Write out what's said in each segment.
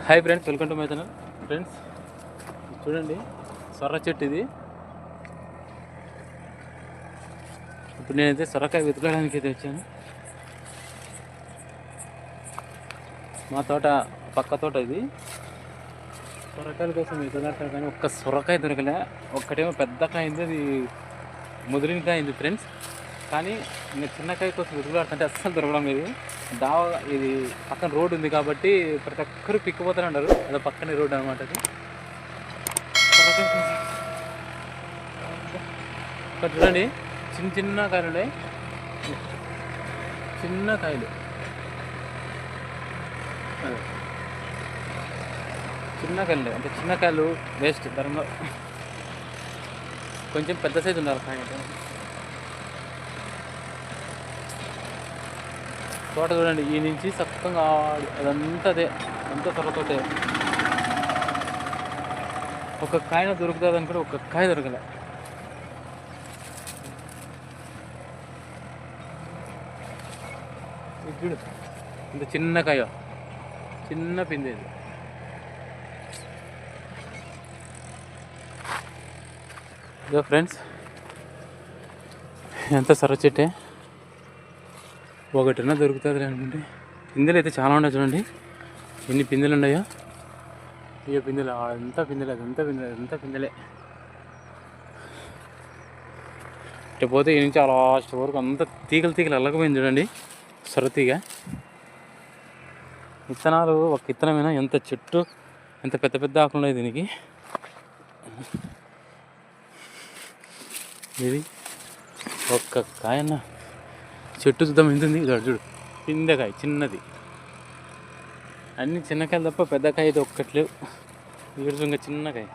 Hi friends, welcome to my channel. Friends చూడండి, సొర చెట్టు ఇది. ఇప్పుడు నేనైతే సొరకాయ వెతకడానికి అయితే వచ్చాను. మా తోట పక్క తోట ఇది. సొరకాయల కోసం వెతుకులాడతాను కానీ ఒక్క సొరకాయ దొరకలే. ఒక్కటేమో పెద్ద కాయ అయింది, అది ముదిరినకాయ అయింది ఫ్రెండ్స్. కానీ ఇంకా చిన్నకాయ కోసం వెతుకులాడుతుంటే అస్సలు దొరకడం లేదు. ఇది పక్కన రోడ్డు ఉంది కాబట్టి ప్రతి ఒక్కరు పిక్కిపోతూనే ఉన్నారు. అది పక్కనే రోడ్డు అనమాట. అది ఇక్కడ చూడండి, చిన్న చిన్న కాయలు ఉన్నాయి. చిన్న కాయలు, చిన్న కాయలు అంటే చిన్న కాయలు వేస్ట్. ధరంలో కొంచెం పెద్ద సైజు ఉండాలి కాయ. తోట చూడండి, ఈ నుంచి చక్కగా అదంతా అదే, అంతా త్వరతోటే. ఒక కాయన దొరుకుతుంది అనుకుంటే ఒక కాయ దొరకలే. చూడు, ఇంత చిన్న కాయ, చిన్న పిండి ఇది. ఇదో ఫ్రెండ్స్, ఎంత సొర చెట్టే. ఒకటిన్నా దొరుకుతుంది అనుకుంటే. పిందెలు అయితే చాలా ఉన్నాయి చూడండి, ఎన్ని పిందెలు ఉన్నాయో. ఇక పిందెలు, అంతా పిందెలే, అదంతా పిందెలే, అదంతా పిందెలే. ఇటు పోతే ఈ నుంచి లాస్ట్ వరకు అంతా తీగలు తీగలు అల్లకపోయింది చూడండి, సొరతీగ. విత్తనాలు ఒక విత్తనమైనా ఎంత చెట్టు, ఎంత పెద్ద పెద్ద ఆకులు ఉన్నాయి దీనికి. ఇది ఒక్క కాయన్న చెట్టు చూద్దాం ఎంత ఉంది. ఇది చూడు, పిందెకాయ చిన్నది. అన్ని చిన్నకాయలు తప్ప పెద్ద కాయ అయితే ఒక్కట్లేవు. ఇక్కడ ఇంకా చిన్నకాయ.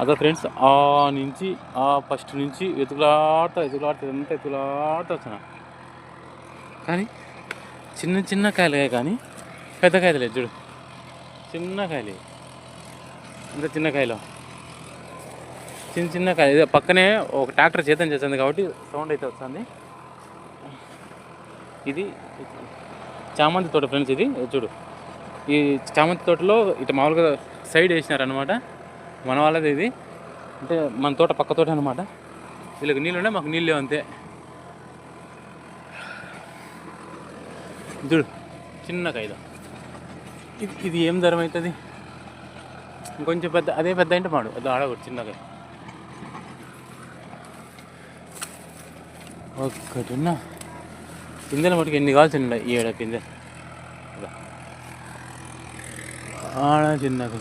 అదో ఫ్రెండ్స్, ఆ నుంచి ఫస్ట్ నుంచి వెతుకులాడుతా ఎంత వెతుకులాడుతూ వచ్చిన. కానీ చిన్న చిన్న కాయలే, కానీ పెద్ద కాయలు లేదు చూడు, చిన్న కాయలు. ఇంత చిన్న కాయలు, చిన్న చిన్న కాయ. ఇదే పక్కనే ఒక ట్రాక్టర్ చేతం చేస్తుంది కాబట్టి సౌండ్ అయితే వస్తుంది. ఇది చామంతి తోట ఫ్రెండ్స్. ఇది చూడు, ఈ చామంతి తోటలో ఇటు మామూలుగా సైడ్ వేసినారనమాట. మన వాళ్ళది ఇది, అంటే మన తోట పక్క తోట అనమాట. వీళ్ళకి నీళ్ళు ఉన్నాయి, మాకు నీళ్ళు లేవు అంతే. చూడు, చిన్న కాయలు. ఇది ఏం ధరం అవుతుంది? ఇంకొంచెం పెద్ద, అదే పెద్ద అంటే మాడు, అది ఆడకూడదు. చిన్నకాయ ఒక్కటిన్నా. పిందెల మటుకు ఎన్ని కావాల్సి ఉన్నాయి, 7 పిందె ఆడ చిన్నగా.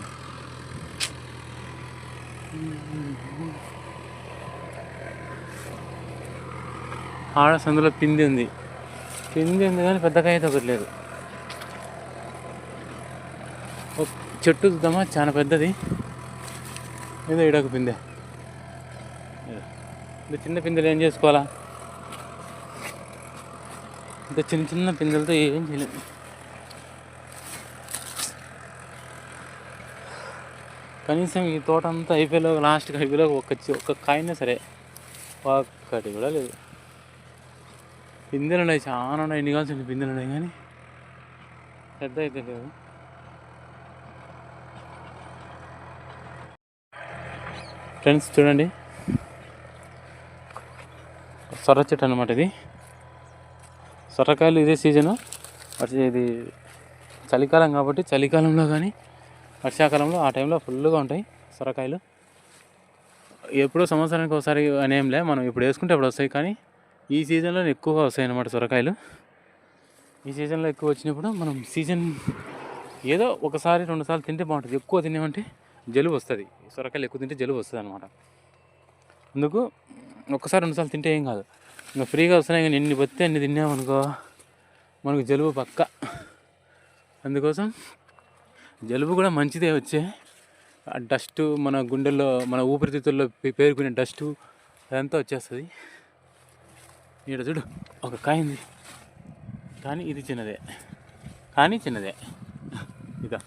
ఆడ సందులో పిండి ఉంది కానీ పెద్దకాయ అయితే ఒకటి లేదు. చెట్టు చూద్దామా, చాలా పెద్దది. ఏదో ఇడొక పిందె. చిన్న పిందెలు ఏం చేసుకోవాలా? ఇంత చిన్న చిన్న పిందెలతో ఏం చేయలేదు. కనీసం ఈ తోట అంతా అయిపోయేలో, లాస్ట్కి అయిపోయేలో ఒక్క కాయనే సరే, ఒక్కటి కూడా లేదు. పిందెలు ఉన్నాయి, చాలా ఉన్నాయి, ఎన్ని కావాల్సిన పిందెలు ఉన్నాయి, కానీ పెద్ద అయితే లేదు. ఫ్రెండ్స్ చూడండి, సొర చెట్టు అనమాట ఇది. సొరకాయలు ఇదే సీజను. ఇది చలికాలం కాబట్టి చలికాలంలో కానీ వర్షాకాలంలో ఆ టైంలో ఫుల్గా ఉంటాయి సొరకాయలు. ఎప్పుడో సంవత్సరానికి ఒకసారి అనేంలే, మనం ఇప్పుడు వేసుకుంటే అప్పుడు వస్తాయి. కానీ ఈ సీజన్లో ఎక్కువగా వస్తాయి అన్నమాట సొరకాయలు. ఈ సీజన్లో ఎక్కువ వచ్చినప్పుడు మనం సీజన్ ఏదో ఒకసారి 2 సార్లు తింటే బాగుంటుంది. ఎక్కువ తినేమంటే జలుబు వస్తుంది. సొరకాయలు ఎక్కువ తింటే జలుబు వస్తుంది అనమాట. అందుకు ఒకసారి 2 సార్లు తింటే ఏం కాదు, ఇంకా ఫ్రీగా వస్తున్నాయి. కానీ ఎన్ని బతితే అన్ని తిన్నామనుకో మనకు జలుబు పక్క. అందుకోసం జలుబు కూడా మంచిదే వచ్చే. డస్ట్ మన గుండెల్లో, మన ఊపిరితిత్తుల్లో పేరుకునే డస్టు అదంతా వచ్చేస్తుంది. ఇక్కడ చూడు, ఒక కాయ ఉంది, కానీ ఇది చిన్నదే, ఇదా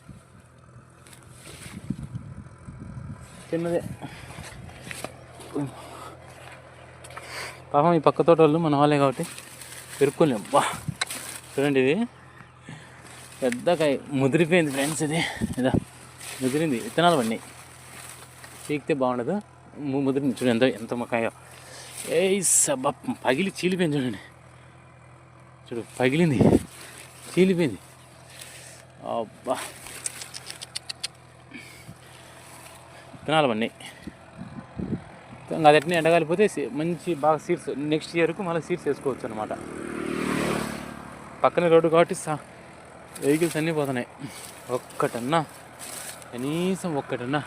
చిన్నదే. పాపం ఈ పక్క తోట వాళ్ళు మన వాళ్ళే కాబట్టి పెరుక్కోలేము. చూడండి ఇది పెద్ద కాయ ముదిరిపోయింది ఫ్రెండ్స్. ఇది ఇదా ముదిరింది, విత్తనాలు పడినాయి. పీకితే బాగుండదు, ముదిరింది. చూడండి ఎంత కాయ. ఏ సబ్బా పగిలి చీలిపోయింది. చూడండి చూడు పగిలింది, చీలిపోయింది. అబ్బా విత్తనాలు పడినాయి. అది ఎట్లా ఎండగాలిపోతే మంచి బాగా సీడ్స్ నెక్స్ట్ ఇయర్కు మళ్ళీ సీడ్స్ వేసుకోవచ్చు అనమాట. పక్కన రోడ్డు కాబట్టి వెహికల్స్ అన్నీ పోతున్నాయి. ఒక్కటన్నా కనీసం ఒక్కటన్నా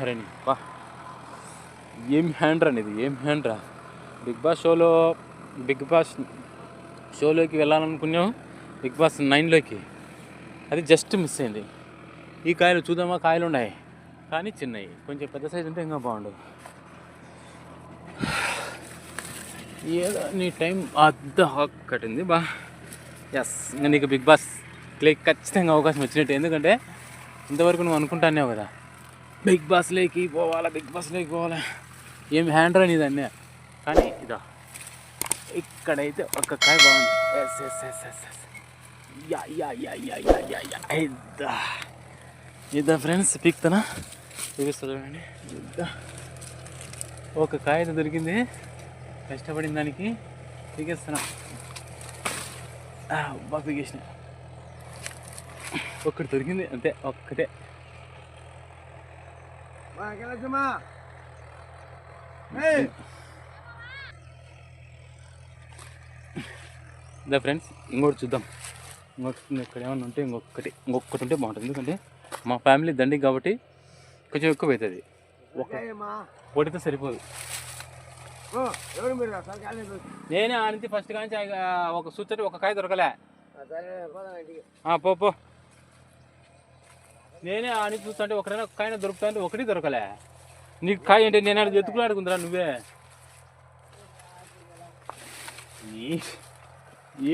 అరే బా ఏం హ్యాండ్రా అనేది, ఏం హ్యాండ్రా. బిగ్ బాస్ షోలోకి వెళ్ళాలనుకున్నాం, బిగ్ బాస్ 9లోకి. అది జస్ట్ మిస్ అయింది. ఈ కాయలు చూద్దామా, కాయలు ఉన్నాయి కానీ చిన్నవి, కొంచెం పెద్ద సైజు ఉంటే ఇంకా బాగుండదు. ఏదో నీ టైం అద్ద కట్టింది బా. ఎస్, ఇంకా నీకు బిగ్ బాస్ లేక్ ఖచ్చితంగా అవకాశం వచ్చినట్టు. ఎందుకంటే ఇంతవరకు నువ్వు అనుకుంటానేవు కదా బిగ్ బాస్ లేకి పోవాలా. ఏం హ్యాండ్ నీది అన్నీ. కానీ ఇదా ఇక్కడైతే ఒక కాయ బాగుంది. Yes yes yes yes yes yeah yeah yeah yeah yeah yeah yeah ఇద్దా ఫ్రెండ్స్, పీక్తానా చూపిస్తా చూడండి. ఒక కాయ అయితే దొరికింది, కష్టపడిన దానికి పీకేస్తున్నా. బాగా పీకేసిన, ఒక్కటి దొరికింది అంతే, ఒక్కటే. ఇదా ఫ్రెండ్స్, ఇంకోటి చూద్దాం. ఇక్కడ ఏమన్నా ఉంటే ఇంకొకటి ఉంటే బాగుంటుంది. ఎందుకంటే మా ఫ్యామిలీ దండికి కాబట్టి కొంచెం ఎక్కువ అవుతుంది. ఒకటితో సరిపోదు. నేనే ఆడింది ఫస్ట్ కానీ ఒక సూచన ఒక కాయ దొరకలే. పో నేనే ఆడి చూస్తుంటే ఒకరైనా ఒక కాయన దొరుకుతా అంటే ఒకటి దొరకలే. నీకు కాయ అంటే నేను ఆడి ఎత్తుకుని ఆడుకుందిరా నువ్వే.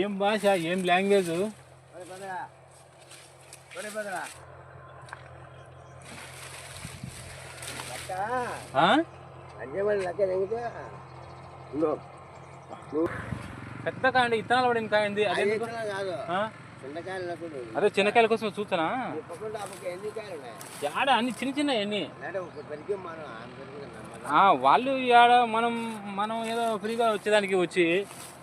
ఏం భాష, ఏం లాంగ్వేజ్. పెద్ద కాయండి, ఇత్తనాలు పడిన కాయండి. అదే చిన్నకాయల కోసం చూస్తానా. ఆడ అన్ని చిన్న అన్ని వాళ్ళు ఆడ మనం ఏదో ఫ్రీగా వచ్చేదానికి వచ్చి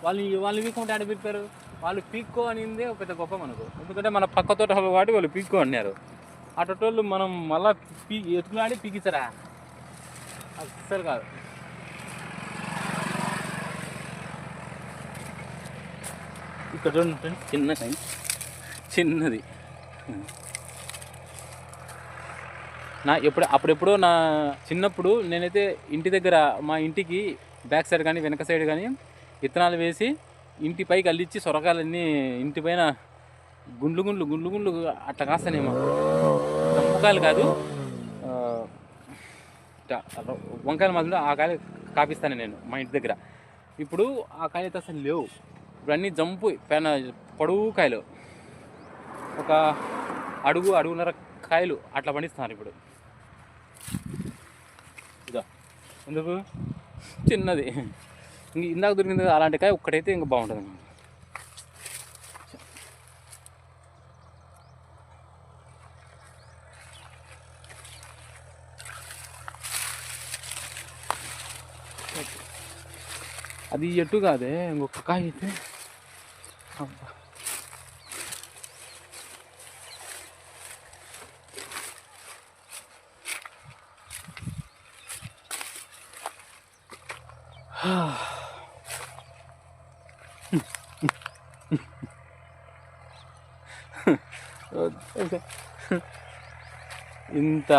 వాళ్ళు పీక్కుంటే ఆడ పీక్తారు. వాళ్ళు పీక్కో అనిందే పెద్ద గొప్ప మనకు. ఎందుకంటే మన పక్క తోట కాబట్టి వాళ్ళు పీక్కో అన్నారు. అటోళ్ళు మనం మళ్ళా ఎత్తుకులాడి పీకిస్తారా, అస్సలు కాదు. ఇక్కడ చూడండి ఫ్రెండ్స్, చిన్న టైం చిన్నది. అప్పుడెప్పుడో నా చిన్నప్పుడు నేనైతే ఇంటి దగ్గర మా ఇంటికి బ్యాక్ సైడ్ కానీ వెనక సైడ్ కానీ విత్తనాలు వేసి ఇంటి పైకి అల్లిచ్చి సొరకాయలన్నీ ఇంటి పైన గుండ్లు అట్లా కాస్తానేమో. వంకాయలు కాదు, వంకాయల మాత్రం ఆ కాయలు కాపిస్తాను నేను మా ఇంటి దగ్గర. ఇప్పుడు ఆ కాయలు అయితే అసలు లేవు. ఇప్పుడు అన్నీ జంపు పైన పొడవు కాయలు, ఒక అడుగున్నర కాయలు అట్లా పండిస్తున్నారు ఇప్పుడు. ఇదా ఎందుకు చిన్నది, ఇందాక దొరికింది అలాంటి కాయ ఒక్కటైతే ఇంకా బాగుంటుంది. అది ఎటు కాదే, ఇంకొక కాయ అయితే ఇంత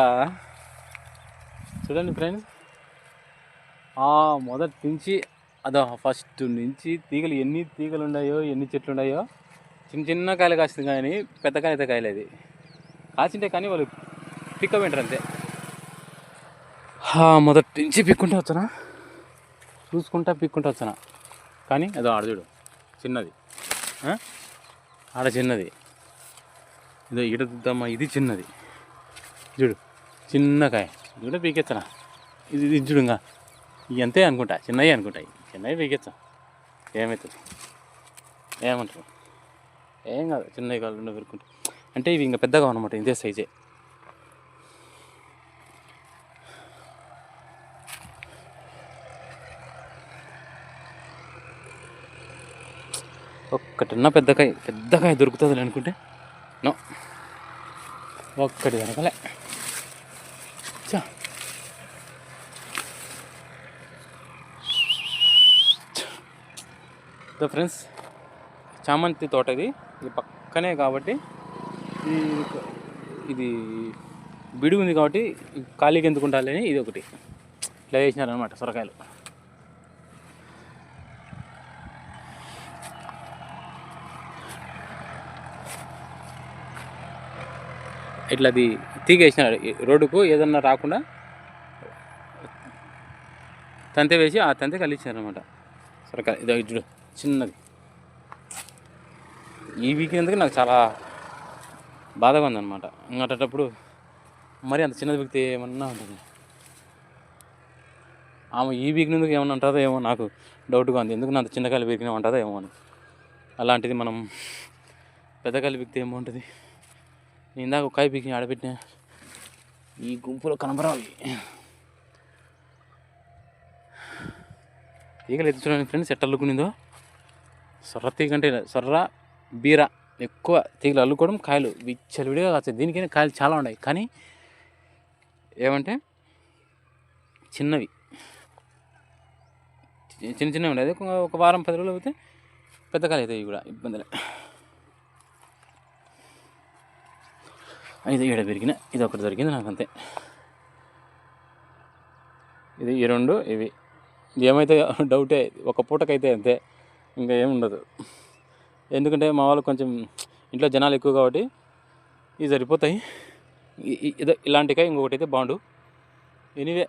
చూడండి ఫ్రెండ్స్. మొదటి నుంచి ఫస్ట్ నుంచి తీగలు ఎన్ని తీగలు ఉన్నాయో, ఎన్ని చెట్లు ఉన్నాయో, చిన్న కాయలు కాస్తుంది కానీ పెద్ద కాయ అయితే కాయలు. అది కాసింటే కానీ వాళ్ళు పిక్క వింటారు అంతే. మొదటి నుంచి పిక్కుంటూ వచ్చానా, పిక్కుంటూ వచ్చానా. కానీ ఆడచూడు చిన్నది, ఆడ చిన్నది. ఇడద్దమ్మా, ఇది చిన్నది చూడు, చిన్న కాయ. ఇది కూడా పీకెచ్చనా. ఇది చూడుగా, ఇవి అంతే అనుకుంటా, చిన్నవి అనుకుంటాయి. చిన్నవి పీకెచ్చా, ఏమవుతుంది ఏమంటారు. ఏం కాదు, చిన్నవి కాళ్ళు పెరుకుంటే. అంటే ఇవి ఇంకా పెద్దగా అనమాట, ఇదే సైజే. ఒక్కటిన్న పెద్దకాయ దొరుకుతుంది అనుకుంటే నో, ఒక్కటి దొరకలే. సో ఫ్రెండ్స్, చామంతి తోట ఇది పక్కనే కాబట్టి ఇది బిడి ఉంది కాబట్టి ఖాళీకి ఎందుకు ఉండాలని ఇది ఒకటి ఇట్లా వేసినారనమాట సొరకాయలు. ఇట్లా అది తీగేసినారు రోడ్డుకు, ఏదన్నా రాకుండా తంతె వేసి ఆ తంతె కలిగించారనమాట సొరకాయ. ఇది చూడు చిన్నది. ఈ వీకినందుకు నాకు చాలా బాధగా ఉందన్నమాట. ఇంకటప్పుడు మరి అంత చిన్నది వీకితే ఏమన్నా ఉంటుంది. ఆమె ఈ వీకినందుకు ఏమన్నా ఉంటుందో ఏమో నాకు డౌట్గా ఉంది. ఎందుకు అంత చిన్నకాయలు వీకినా ఉంటుందో ఏమో అని. అలాంటిది మనం పెద్దకాయలు వీకితే ఏమో ఉంటుంది. నేను ఇందాక ఒక కాయ పీకి ఆడబెట్టినా, ఈ గుంపులో కనబరాలి. తీగలు ఎత్తి చూడండి ఫ్రెండ్స్ ఎట్ట అల్లుకునిందో. సొర్ర తీగ అంటే సొర్ర బీర ఎక్కువ తీగలు అల్లుకోవడం, కాయలు విచ్చలవిడిగా కాస్తాయి. దీనికైనా కాయలు చాలా ఉన్నాయి, కానీ ఏమంటే చిన్నవి చిన్నవి ఉండేది. ఒక వారం 10 రోజులు పోతే పెద్ద కాయలు అవుతాయి కూడా, ఇబ్బందిలే. ఇది ఏడ పెరిగిన, ఇది ఒకటి దొరికింది నాకు అంతే. ఇది ఈ రెండు ఇవి ఏమైతే డౌటే, ఒక పూటకైతే అంతే, ఇంకా ఏముండదు. ఎందుకంటే మా వాళ్ళు కొంచెం ఇంట్లో జనాలు ఎక్కువ కాబట్టి ఇవి సరిపోతాయి. ఇదో ఇలాంటికాయ ఇంకొకటి అయితే బాగుండు. ఎనీవే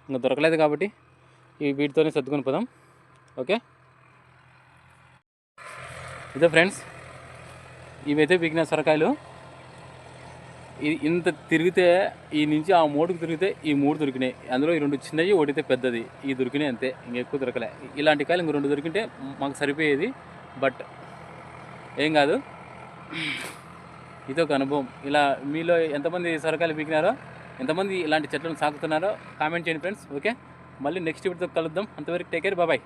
ఇంకా దొరకలేదు కాబట్టి వీటితోనే సర్దుకొని పోదాం. ఓకే, ఇదో ఫ్రెండ్స్, ఇవైతే పీకిన సొరకాయలు. ఇంత తిరిగితే ఈ నుంచి ఆ మూడుకు తిరిగితే ఈ 3 దొరికినాయి. అందులో ఈ 2 చిన్నవి, ఒకటైతే పెద్దది. ఈ దొరికినాయి అంతే, ఇంకెక్కువ దొరకలే. ఇలాంటి కాయలు ఇంకో 2 దొరికింటే మాకు సరిపోయేది. బట్ ఏం కాదు, ఇదొక అనుభవం. ఇలా మీలో ఎంతమంది సొరకాయలు పీకినారో, ఎంతమంది ఇలాంటి చెట్లను సాగుతున్నారో కామెంట్ చేయండి ఫ్రెండ్స్. ఓకే, మళ్ళీ నెక్స్ట్ వీడియోతో కలుద్దాం. అంతవరకు టేక్ కేర్, బాయ్.